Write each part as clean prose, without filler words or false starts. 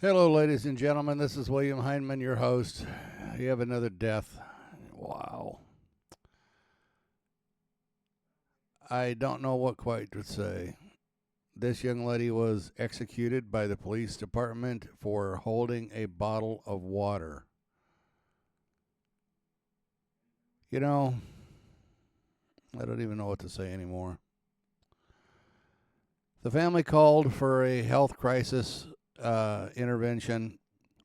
Hello, ladies and gentlemen. This is William Heinman, your host. You have another death. Wow. I don't know what quite to say. This young lady was executed by the police department for holding a bottle of water. You know, I don't even know what to say anymore. The family called for a health crisis intervention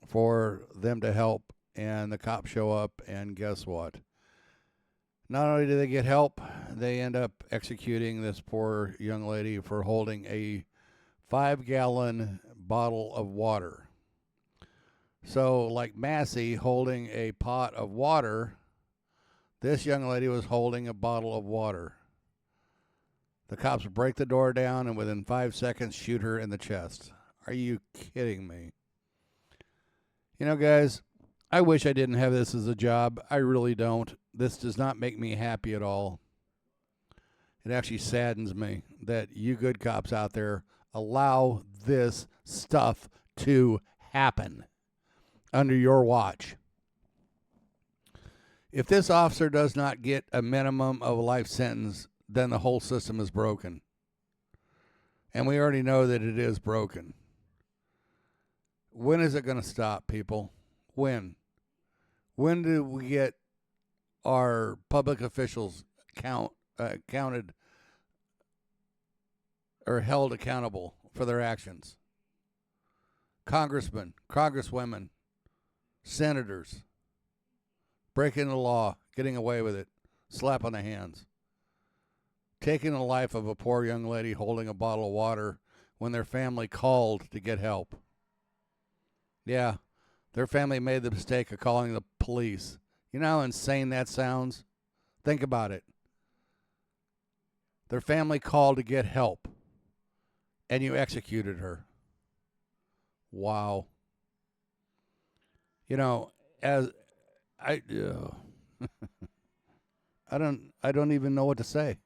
for them to help, and the cops show up, and guess what? Not only do they get help, they end up executing this poor young lady for holding a 5-gallon bottle of water. So, like Massey holding a pot of water, this young lady was holding a bottle of water. The cops break the door down and within 5 seconds shoot her in the chest. Are you kidding me? You know, guys, I wish I didn't have this as a job. I really don't. This does not make me happy at all. It actually saddens me that you good cops out there allow this stuff to happen under your watch. If this officer does not get a minimum of a life sentence, then the whole system is broken. And we already know that it is broken. When is it going to stop, people? When? When do we get our public officials counted or held accountable for their actions? Congressmen, congresswomen, senators, breaking the law, getting away with it, slap on the hands. Taking the life of a poor young lady holding a bottle of water when their family called to get help. Yeah, their family made the mistake of calling the police. You know how insane that sounds? Think about it. Their family called to get help, and you executed her. Wow. You know, as I I don't even know what to say.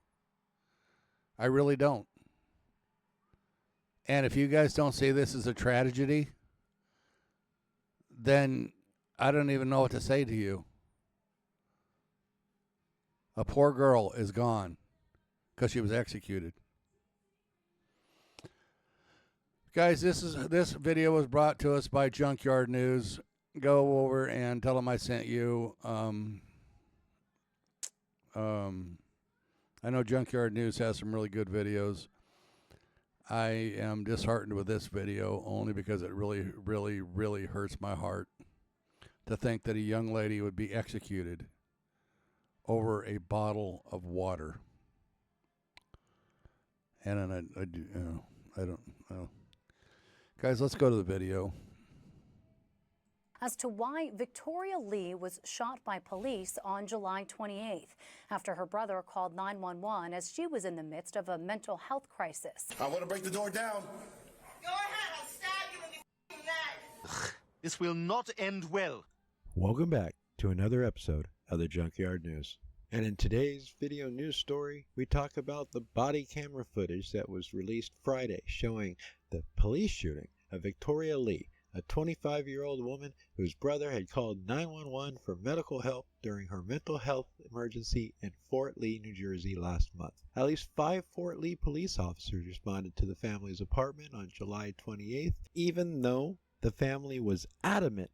I really don't. And if you guys don't see this as a tragedy, then I don't even know what to say to you. A poor girl is gone because she was executed. Guys, this video was brought to us by Junkyard News. Go over and tell them I sent you. I know Junkyard News has some really good videos. I am disheartened with this video only because it really, really, really hurts my heart to think that a young lady would be executed over a bottle of water. And I don't know. Guys, let's go to the video. As to why Victoria Lee was shot by police on July 28th after her brother called 911 as she was in the midst of a mental health crisis. I want to break the door down. Go ahead, I'll stab you in the neck. This will not end well. Welcome back to another episode of the Junkyard News. And in today's video news story, we talk about the body camera footage that was released Friday showing the police shooting of Victoria Lee, a 25-year-old woman whose brother had called 911 for medical help during her mental health emergency in Fort Lee, New Jersey last month. At least 5 Fort Lee police officers responded to the family's apartment on July 28th, even though the family was adamant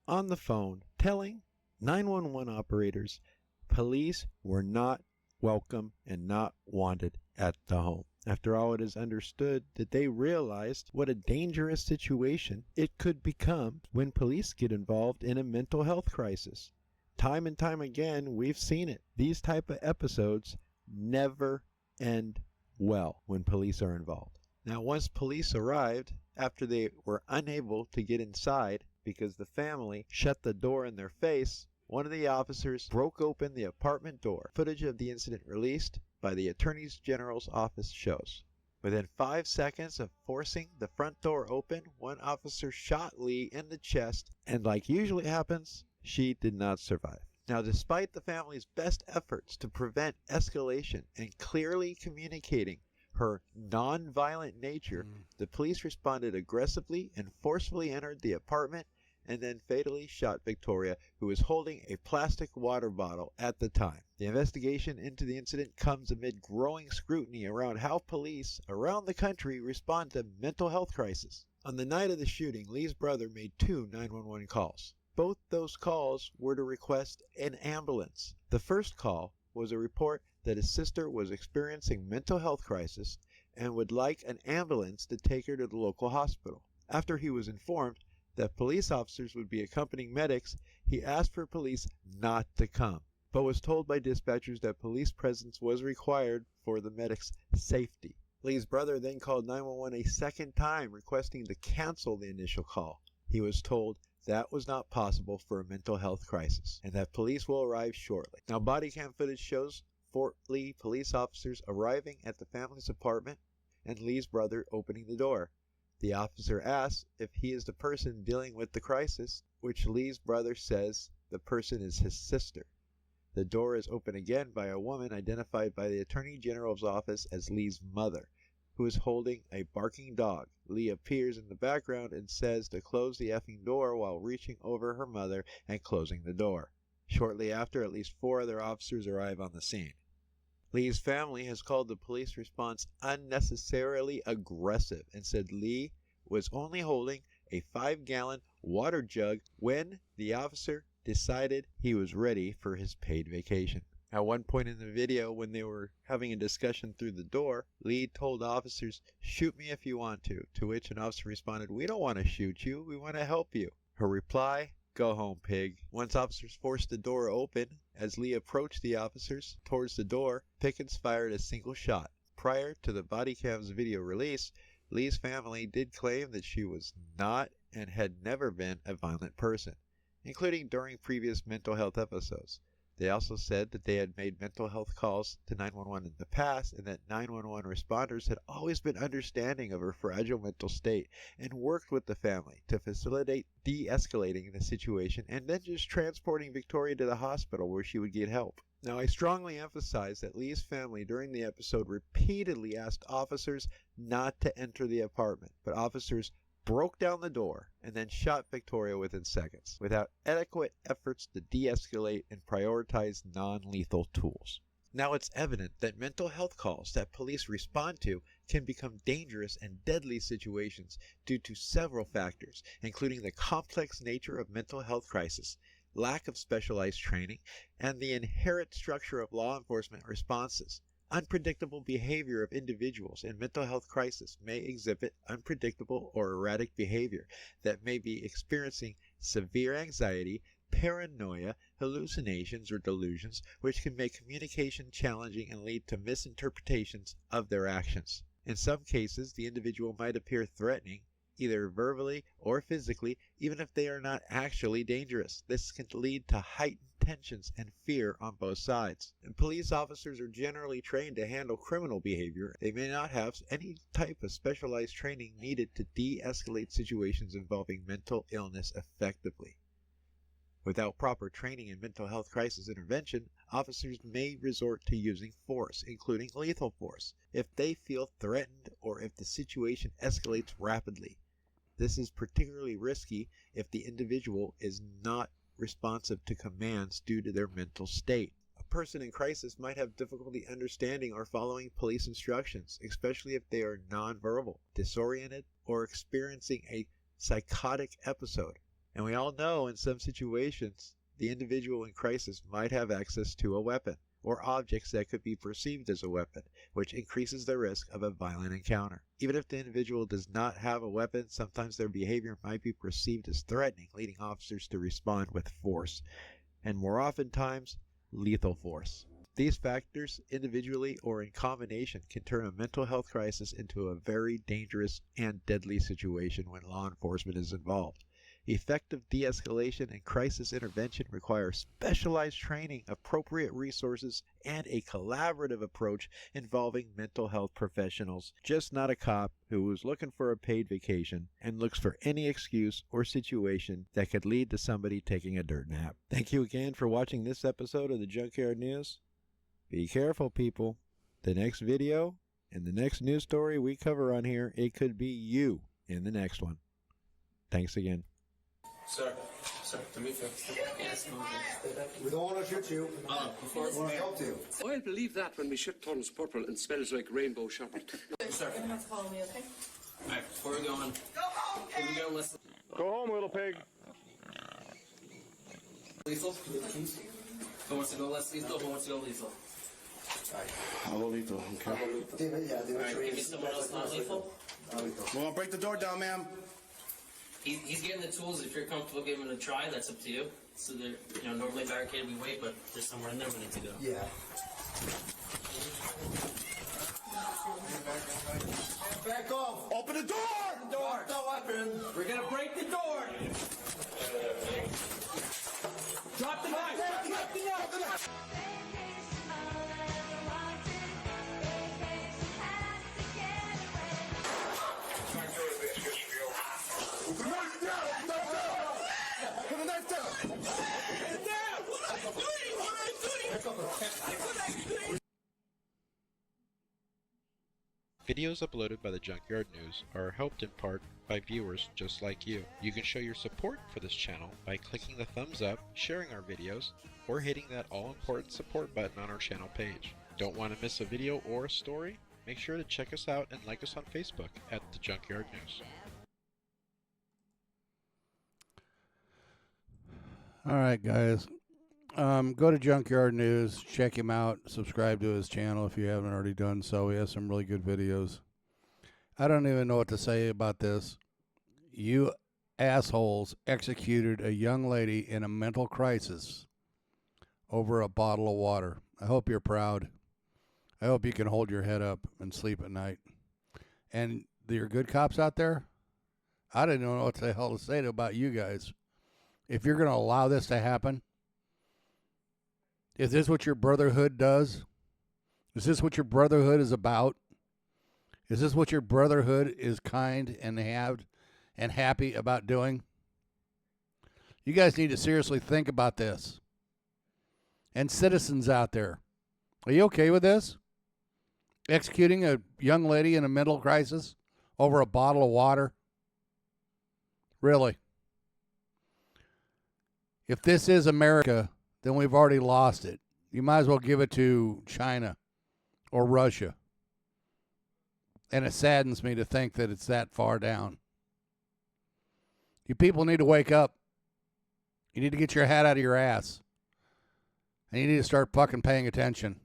on the phone telling 911 operators police were not welcome and not wanted at the home. After all, it is understood that they realized what a dangerous situation it could become when police get involved in a mental health crisis. Time and time again, we've seen it. These type of episodes never end well when police are involved. Now, once police arrived, after they were unable to get inside because the family shut the door in their face, one of the officers broke open the apartment door. Footage of the incident released by the Attorney General's office shows. Within 5 seconds of forcing the front door open, one officer shot Lee in the chest, and like usually happens, she did not survive. Now, despite the family's best efforts to prevent escalation and clearly communicating her non-violent nature, the police responded aggressively and forcefully entered the apartment and then fatally shot Victoria, who was holding a plastic water bottle at the time. The investigation into the incident comes amid growing scrutiny around how police around the country respond to mental health crises. On the night of the shooting, Lee's brother made 2 911 calls. Both those calls were to request an ambulance. The first call was a report that his sister was experiencing mental health crisis and would like an ambulance to take her to the local hospital. After he was informed that police officers would be accompanying medics, he asked for police not to come, but was told by dispatchers that police presence was required for the medics' safety. Lee's brother then called 911 a second time, requesting to cancel the initial call. He was told that was not possible for a mental health crisis, and that police will arrive shortly. Now, body cam footage shows Fort Lee police officers arriving at the family's apartment and Lee's brother opening the door. The officer asks if he is the person dealing with the crisis, which Lee's brother says the person is his sister. The door is opened again by a woman identified by the Attorney General's office as Lee's mother, who is holding a barking dog. Lee appears in the background and says to close the effing door while reaching over her mother and closing the door. Shortly after, at least 4 other officers arrive on the scene. Lee's family has called the police response unnecessarily aggressive and said Lee was only holding a 5-gallon water jug when the officer decided he was ready for his paid vacation. At one point in the video, when they were having a discussion through the door, Lee told officers, "Shoot me if you want to which an officer responded, "We don't want to shoot you, we want to help you." Her reply, "Go home, pig." Once officers forced the door open, as Lee approached the officers towards the door, Pickens fired a single shot. Prior to the body cam's video release, Lee's family did claim that she was not and had never been a violent person, including during previous mental health episodes. They also said that they had made mental health calls to 911 in the past and that 911 responders had always been understanding of her fragile mental state and worked with the family to facilitate de-escalating the situation and then just transporting Victoria to the hospital where she would get help. Now, I strongly emphasize that Lee's family during the episode repeatedly asked officers not to enter the apartment, but officers broke down the door and then shot Victoria within seconds, without adequate efforts to de-escalate and prioritize non-lethal tools. Now it's evident that mental health calls that police respond to can become dangerous and deadly situations due to several factors, including the complex nature of mental health crisis, lack of specialized training, and the inherent structure of law enforcement responses. Unpredictable behavior of individuals in mental health crisis may exhibit unpredictable or erratic behavior that may be experiencing severe anxiety, paranoia, hallucinations, or delusions, which can make communication challenging and lead to misinterpretations of their actions. In some cases, the individual might appear threatening, either verbally or physically, even if they are not actually dangerous. This can lead to heightened tensions and fear on both sides. And police officers are generally trained to handle criminal behavior. They may not have any type of specialized training needed to de-escalate situations involving mental illness effectively. Without proper training in mental health crisis intervention, officers may resort to using force, including lethal force, if they feel threatened or if the situation escalates rapidly. This is particularly risky if the individual is not responsive to commands due to their mental state. A person in crisis might have difficulty understanding or following police instructions, especially if they are nonverbal, disoriented, or experiencing a psychotic episode. And we all know in some situations, the individual in crisis might have access to a weapon or objects that could be perceived as a weapon, which increases the risk of a violent encounter. Even if the individual does not have a weapon, sometimes their behavior might be perceived as threatening, leading officers to respond with force, and more oftentimes, lethal force. These factors, individually or in combination, can turn a mental health crisis into a very dangerous and deadly situation when law enforcement is involved. Effective de-escalation and crisis intervention require specialized training, appropriate resources, and a collaborative approach involving mental health professionals, just not a cop who is looking for a paid vacation and looks for any excuse or situation that could lead to somebody taking a dirt nap. Thank you again for watching this episode of the Junkyard News. Be careful, people. The next video In the next news story we cover on here, it could be you in the next one. Thanks again. Sir, to me, yes, we don't want to shoot you. Before we want to help you. I'll believe that when my shit turns purple and smells like rainbow shopping. Sir, You're gonna have to follow me, okay? alright, before we're going, Go home, here we Kate! go, listen. Go home, little pig. Lethal? Who wants to go less lethal? Who wants to go lethal? I'll go lethal, okay. Alright, give me someone else not lethal. Well, break the door down, ma'am. He's getting the tools. If you're comfortable giving it a try, that's up to you. So they're, normally barricaded, we wait, but there's somewhere in there we need to go. Yeah. Back off! Open the door! Door! No weapon! We're gonna break the door! Drop the knife! Drop the knife! Put the knife down! Videos uploaded by the Junkyard News are helped in part by viewers just like you. You can show your support for this channel by clicking the thumbs up, sharing our videos, or hitting that all-important support button on our channel page. Don't want to miss a video or a story? Make sure to check us out and like us on Facebook at the Junkyard News. All right, guys. Go to Junkyard News, check him out, subscribe to his channel if you haven't already done so. He has some really good videos. I don't even know what to say about this. You assholes executed a young lady in a mental crisis over a bottle of water. I hope you're proud. I hope you can hold your head up and sleep at night. And your good cops out there, I didn't know what the hell to say about you guys. If you're going to allow this to happen, is this what your brotherhood does? Is this what your brotherhood is about? Is this what your brotherhood is kind and happy about doing? You guys need to seriously think about this. And citizens out there, are you okay with this? Executing a young lady in a mental crisis over a bottle of water? Really? If this is America, then we've already lost it. You might as well give it to China or Russia. And it saddens me to think that it's that far down. You people need to wake up. You need to get your hat out of your ass. And you need to start fucking paying attention.